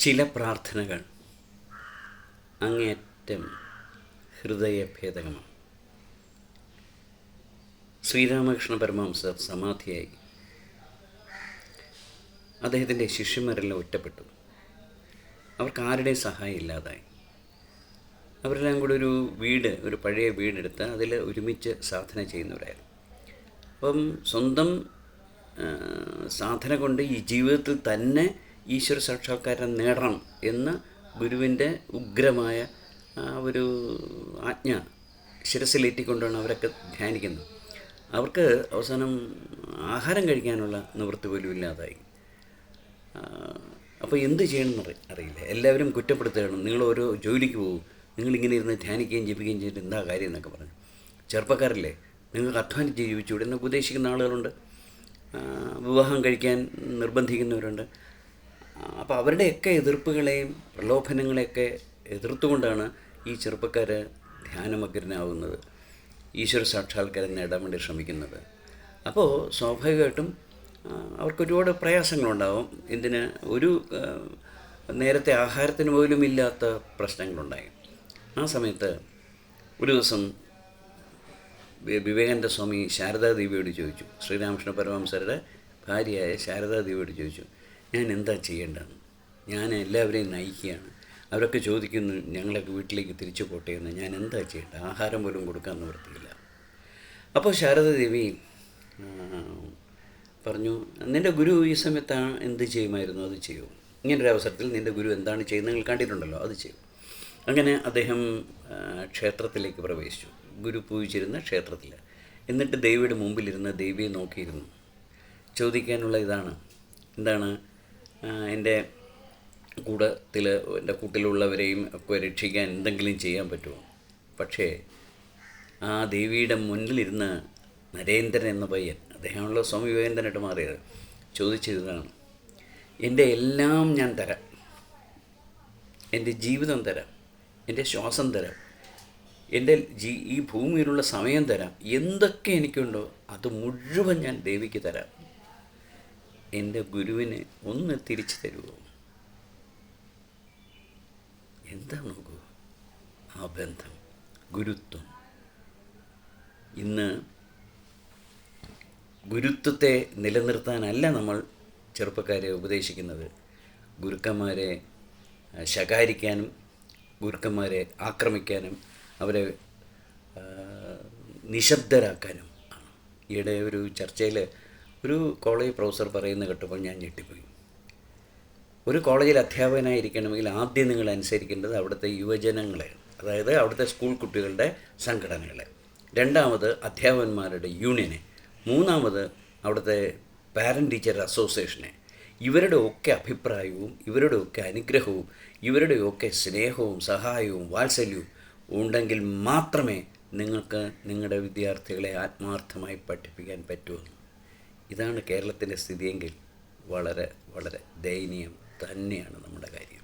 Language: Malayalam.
ചില പ്രാർത്ഥനകൾ അങ്ങേയറ്റം ഹൃദയഭേദകമാണ്. ശ്രീരാമകൃഷ്ണ പരമഹംസർ സമാധിയായി. അദ്ദേഹത്തിൻ്റെ ശിഷ്യന്മാരെല്ലാം ഒറ്റപ്പെട്ടു. അവർക്ക് ആരുടെയും സഹായം ഇല്ലാതായി. അവരെല്ലാം കൂടെ ഒരു പഴയ വീടെടുത്ത് അതിൽ ഒരുമിച്ച് സാധന ചെയ്യുന്നവരായിരുന്നു. അപ്പം സ്വന്തം സാധന കൊണ്ട് ഈ ജീവിതത്തിൽ തന്നെ ഈശ്വര സാക്ഷാത്കാരം നേടണം എന്ന് ഗുരുവിൻ്റെ ഉഗ്രമായ ഒരു ആജ്ഞ ശിരസിലേറ്റിക്കൊണ്ടാണ് അവരൊക്കെ ധ്യാനിക്കുന്നത്. അവർക്ക് അവസാനം ആഹാരം കഴിക്കാനുള്ള നിവൃത്തി പോലും ഇല്ലാതായി. അപ്പോൾ എന്ത് ചെയ്യണമെന്ന് അറിയില്ല. എല്ലാവരും കുറ്റപ്പെടുത്തുകയാണ്, നിങ്ങൾ ഓരോ ജോലിക്ക് പോകും, നിങ്ങളിങ്ങനെ ഇരുന്ന് ധ്യാനിക്കുകയും ജപിക്കുകയും ചെയ്തിട്ട് എന്താ കാര്യം എന്നൊക്കെ പറഞ്ഞു. ചെറുപ്പക്കാരല്ലേ, നിങ്ങൾക്ക് അധ്വാനിച്ച് ജീവിച്ചുകൂടെ എന്ന് ഉപദേശിക്കുന്ന ആളുകളുണ്ട്. വിവാഹം കഴിക്കാൻ നിർബന്ധിക്കുന്നവരുണ്ട്. അപ്പോൾ അവരുടെയൊക്കെ എതിർപ്പുകളെയും പ്രലോഭനങ്ങളെയൊക്കെ എതിർത്തുകൊണ്ടാണ് ഈ ചെറുപ്പക്കാർ ധ്യാനമഗ്രനാവുന്നത്, ഈശ്വര സാക്ഷാത്കാരം നേടാൻ വേണ്ടി ശ്രമിക്കുന്നത്. അപ്പോൾ സ്വാഭാവികമായിട്ടും അവർക്ക് ഒരുപാട് പ്രയാസങ്ങളുണ്ടാവും. നേരത്തെ ആഹാരത്തിന് പോലും ഇല്ലാത്ത പ്രശ്നങ്ങളുണ്ടായി. ആ സമയത്ത് ഒരു ദിവസം വിവേകാനന്ദ സ്വാമി ശാരദാദേവിയോട് ചോദിച്ചു, ശ്രീരാമകൃഷ്ണ പരമഹംസരുടെ ഭാര്യയായ ശാരദാദേവിയോട് ചോദിച്ചു, ഞാൻ എന്താ ചെയ്യേണ്ടതെന്ന്. ഞാൻ എല്ലാവരെയും നയിക്കുകയാണ്, അവരൊക്കെ ചോദിക്കുന്നു ഞങ്ങളൊക്കെ വീട്ടിലേക്ക് തിരിച്ചു പോട്ടെ എന്ന്. ഞാൻ എന്താ ചെയ്യേണ്ടത്? ആഹാരം പോലും കൊടുക്കാൻ നിവൃത്തിയില്ല. അപ്പോൾ ശാരദാദേവി പറഞ്ഞു, നിൻ്റെ ഗുരു ഈ സമയത്ത് എന്ത് ചെയ്യുമായിരുന്നു അത് ചെയ്യൂ. ഇങ്ങനൊരു അവസരത്തിൽ നിൻ്റെ ഗുരു എന്താണ് ചെയ്യുന്നത് നിങ്ങൾ കണ്ടിട്ടുണ്ടല്ലോ, അത് ചെയ്യും. അങ്ങനെ അദ്ദേഹം ക്ഷേത്രത്തിലേക്ക് പ്രവേശിച്ചു, ഗുരു പൂജിച്ചിരുന്ന ക്ഷേത്രത്തിൽ. എന്നിട്ട് ദേവിയുടെ മുമ്പിലിരുന്ന് ദേവിയെ നോക്കിയിരുന്നു. ചോദിക്കാനുള്ള എന്താണ് എൻ്റെ കൂട്ടിലുള്ളവരെയും ഒക്കെ രക്ഷിക്കാൻ എന്തെങ്കിലും ചെയ്യാൻ പറ്റുമോ? പക്ഷേ ആ ദേവിയുടെ മുന്നിലിരുന്ന് നരേന്ദ്രൻ എന്ന പയ്യൻ, അദ്ദേഹമാണല്ലോ സ്വാമി വിവേകാനന്ദനായിട്ട് മാറിയത്, ചോദിച്ചതാണ്, എൻ്റെ എല്ലാം ഞാൻ തരാം, എൻ്റെ ജീവിതം തരാം, എൻ്റെ ശ്വാസം തരാം, എൻ്റെ ഈ ഭൂമിയിലുള്ള സമയം തരാം, എന്തൊക്കെ എനിക്കുണ്ടോ അത് മുഴുവൻ ഞാൻ ദേവിക്ക് തരാം. എൻ്റെ ഗുരുവിനെ ഒന്ന് തിരിച്ചു തരുമോ? എന്താ നോക്കൂ ആ ബന്ധം, ഗുരുത്വം. ഇന്ന് ഗുരുത്വത്തെ നിലനിർത്താനല്ല നമ്മൾ ചെറുപ്പക്കാരെ ഉപദേശിക്കുന്നത്, ഗുരുക്കന്മാരെ ശകാരിക്കാനും ഗുരുക്കന്മാരെ ആക്രമിക്കാനും അവരെ നിശബ്ദരാക്കാനും ആണ്. ഈയിടെ ഒരു ചർച്ചയിൽ ഒരു കോളേജ് പ്രൊഫസർ പറയുന്നത് കേട്ടപ്പോൾ ഞാൻ ഞെട്ടിപ്പോയി. ഒരു കോളേജിൽ അധ്യാപകനായിരിക്കണമെങ്കിൽ ആദ്യം നിങ്ങൾ അനുസരിക്കേണ്ടത് അവിടുത്തെ യുവജനങ്ങളെ, അതായത് അവിടുത്തെ സ്കൂൾ കുട്ടികളുടെ സംഘടനകളെ, രണ്ടാമത് അധ്യാപകന്മാരുടെ യൂണിയനെ, മൂന്നാമത് അവിടുത്തെ പാരൻറ്റ് ടീച്ചർ അസോസിയേഷനെ. ഇവരുടെ ഒക്കെ അഭിപ്രായവും ഇവരുടെ ഒക്കെ അനുഗ്രഹവും ഇവരുടെ ഒക്കെ സ്നേഹവും സഹായവും വാത്സല്യവും ഉണ്ടെങ്കിൽ മാത്രമേ നിങ്ങൾക്ക് നിങ്ങളുടെ വിദ്യാർത്ഥികളെ ആത്മാർത്ഥമായി പഠിപ്പിക്കാൻ പറ്റുമെന്ന്. ഇതാണ് കേരളത്തിൻ്റെ സ്ഥിതിയെങ്കിൽ വളരെ വളരെ ദയനീയം തന്നെയാണ് നമ്മുടെ കാര്യം.